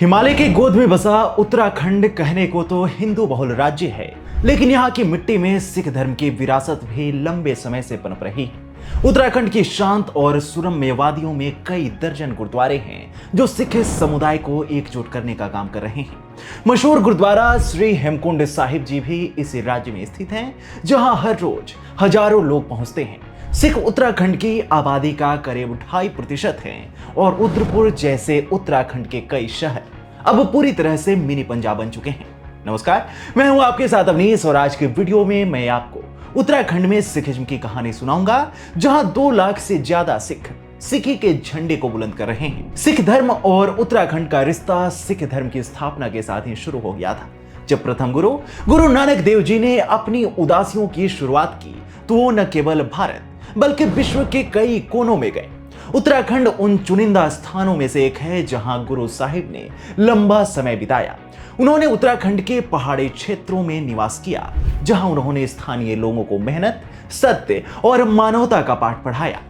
हिमालय की गोद में बसा उत्तराखंड कहने को तो हिंदू बहुल राज्य है, लेकिन यहाँ की मिट्टी में सिख धर्म की विरासत भी लंबे समय से पनप रही है। उत्तराखंड की शांत और सुरम्य वादियों में कई दर्जन गुरुद्वारे हैं जो सिख समुदाय को एकजुट करने का काम कर रहे हैं। मशहूर गुरुद्वारा श्री हेमकुंड साहिब जी भी इसी राज्य में स्थित हैं, जहां हर रोज हजारों लोग पहुंचते हैं। सिख उत्तराखंड की आबादी का करीब 2.5% है और रुद्रपुर जैसे उत्तराखंड के कई शहर अब पूरी तरह से मिनी पंजाब बन चुके हैं। नमस्कार, मैं हूं आपके साथ अवनीश और आज के वीडियो में मैं आपको उत्तराखंड में सिखिज्म की कहानी सुनाऊंगा, जहां 2 लाख से ज्यादा सिख सिखी के झंडे को बुलंद कर रहे हैं। सिख धर्म और उत्तराखंड का रिश्ता सिख धर्म की स्थापना के साथ ही शुरू हो गया था। जब प्रथम गुरु नानक देव जी ने अपनी उदासियों की शुरुआत की तो वो न केवल भारत बल्कि विश्व के कई कोनों में गए। उत्तराखंड उन चुनिंदा स्थानों में से एक है जहां गुरु साहिब ने लंबा समय बिताया। उन्होंने उत्तराखंड के पहाड़ी क्षेत्रों में निवास किया, जहां उन्होंने स्थानीय लोगों को मेहनत, सत्य और मानवता का पाठ पढ़ाया।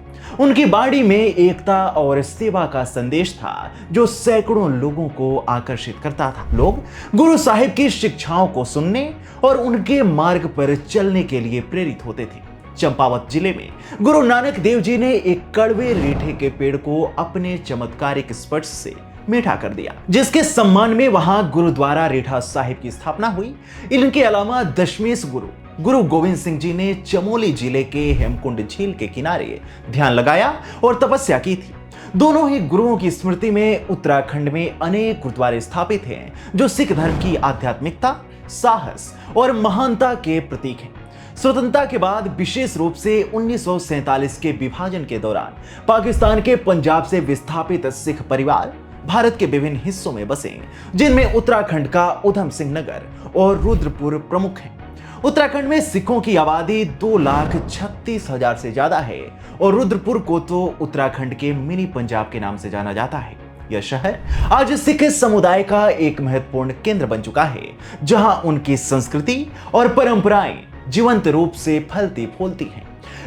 उनकी बाणी में एकता और सेवा का संदेश था जो सैकड़ों लोगों को आकर्षित करता था। लोग गुरु साहिब की शिक्षाओं को सुनने और उनके मार्ग पर चलने के लिए प्रेरित होते थे। चंपावत जिले में गुरु नानक देव जी ने एक कड़वे रीठे के पेड़ को अपने चमत्कारिक स्पर्श से मीठा कर दिया, जिसके सम्मान में वहां गुरुद्वारा रीठा साहिब की स्थापना हुई। इनके अलावा दशमेश गुरु गोविंद सिंह जी ने चमोली जिले के हेमकुंड झील के किनारे ध्यान लगाया और तपस्या की थी। दोनों ही गुरुओं की स्मृति में उत्तराखंड में अनेक गुरुद्वारे स्थापित हैं जो सिख धर्म की आध्यात्मिकता, साहस और महानता के प्रतीक हैं। स्वतंत्रता के बाद विशेष रूप से 1947 के विभाजन के दौरान पाकिस्तान के पंजाब से विस्थापित सिख परिवार भारत के विभिन्न हिस्सों में बसे, जिनमें उत्तराखंड का उधम सिंह नगर और रुद्रपुर प्रमुख हैं। उत्तराखंड में सिखों की आबादी 2,36,000 से ज्यादा है और रुद्रपुर को तो उत्तराखंड के मिनी पंजाब के नाम से जाना जाता है। यह शहर आज सिख समुदाय का एक महत्वपूर्ण केंद्र बन चुका है, जहां उनकी संस्कृति और परंपराएं जीवंत रूप से फलती फूलती हैं।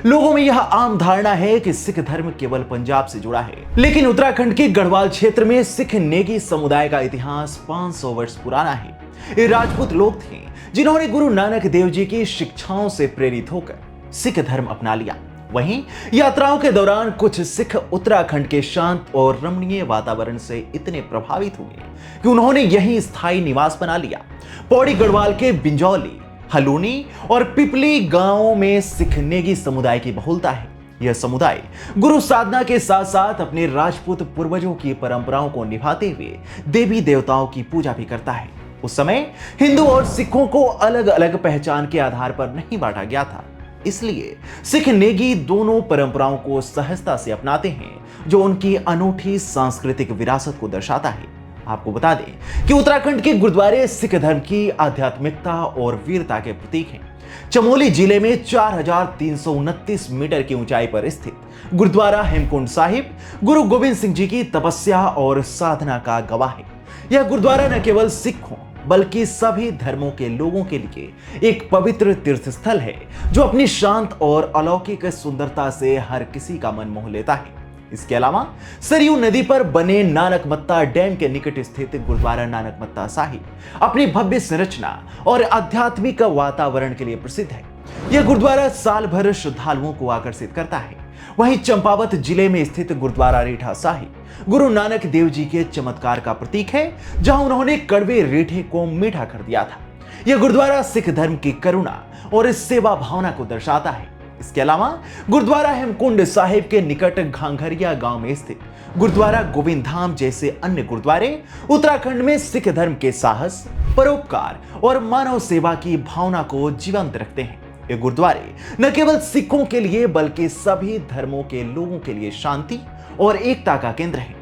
लोगों में यह आम धारणा है कि सिख धर्म केवल पंजाब से जुड़ा है, लेकिन उत्तराखंड के गढ़वाल क्षेत्र में सिख नेगी समुदाय का इतिहास 500 वर्ष पुराना है। ये राजपूत लोग थे जिन्होंने गुरु नानक देव जी की शिक्षाओं से प्रेरित होकर सिख धर्म अपना लिया। वहीं यात्राओं के दौरान कुछ सिख उत्तराखंड के शांत और रमणीय वातावरण से इतने प्रभावित हुए कि उन्होंने यहीं स्थायी निवास बना लिया। पौड़ी गढ़वाल के बिंजौली, हलूनी और पिपली गांवों में सिख नेगी समुदाय की बहुलता है। यह समुदाय गुरु साधना के साथ साथ अपने राजपूत पूर्वजों की परंपराओं को निभाते हुए देवी देवताओं की पूजा भी करता है। उस समय हिंदू और सिखों को अलग अलग पहचान के आधार पर नहीं बांटा गया था, इसलिए सिख नेगी दोनों परंपराओं को सहजता से अपनाते हैं, जो उनकी अनूठी सांस्कृतिक विरासत को दर्शाता है। आपको बता दें कि उत्तराखंड के गुरुद्वारे सिख धर्म की आध्यात्मिकता और वीरता के प्रतीक हैं। चमोली जिले में 4,329 मीटर की ऊंचाई पर स्थित गुरुद्वारा हेमकुंड साहिब गुरु गोविंद सिंह जी की तपस्या और साधना का गवाह है। यह गुरुद्वारा न केवल सिखों बल्कि सभी धर्मों के लोगों के लिए एक पवित्र तीर्थ स्थल है, जो अपनी शांत और अलौकिक सुंदरता से हर किसी का मन मोह लेता है। इसके अलावा सरयू नदी पर बने नानकमत्ता डैम के निकट स्थित गुरुद्वारा नानकमत्ता साहिब अपनी भव्य संरचना और आध्यात्मिक वातावरण के लिए प्रसिद्ध है। यह गुरुद्वारा साल भर श्रद्धालुओं को आकर्षित करता है। वहीं चंपावत जिले में स्थित गुरुद्वारा रीठा साहिब गुरु नानक देव जी के चमत्कार का प्रतीक है, जहां उन्होंने कड़वे रीठे को मीठा कर दिया था। यह गुरुद्वारा सिख धर्म की करुणा और सेवा भावना को दर्शाता है। इसके अलावा गुरुद्वारा हेमकुंड साहिब के निकट घांघरिया गांव में स्थित गुरुद्वारा गोविंद धाम जैसे अन्य गुरुद्वारे उत्तराखंड में सिख धर्म के साहस, परोपकार और मानव सेवा की भावना को जीवंत रखते हैं। ये गुरुद्वारे न केवल सिखों के लिए बल्कि सभी धर्मों के लोगों के लिए शांति और एकता का केंद्र है।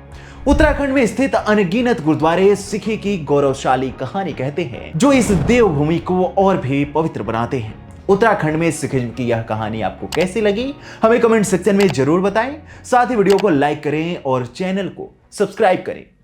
उत्तराखंड में स्थित अनगिनत गुरुद्वारे सिखी की गौरवशाली कहानी कहते हैं, जो इस देवभूमि को और भी पवित्र बनाते हैं। उत्तराखंड में सिखिज्म की यह कहानी आपको कैसी लगी, हमें कमेंट सेक्शन में जरूर बताएं। साथ ही वीडियो को लाइक करें और चैनल को सब्सक्राइब करें।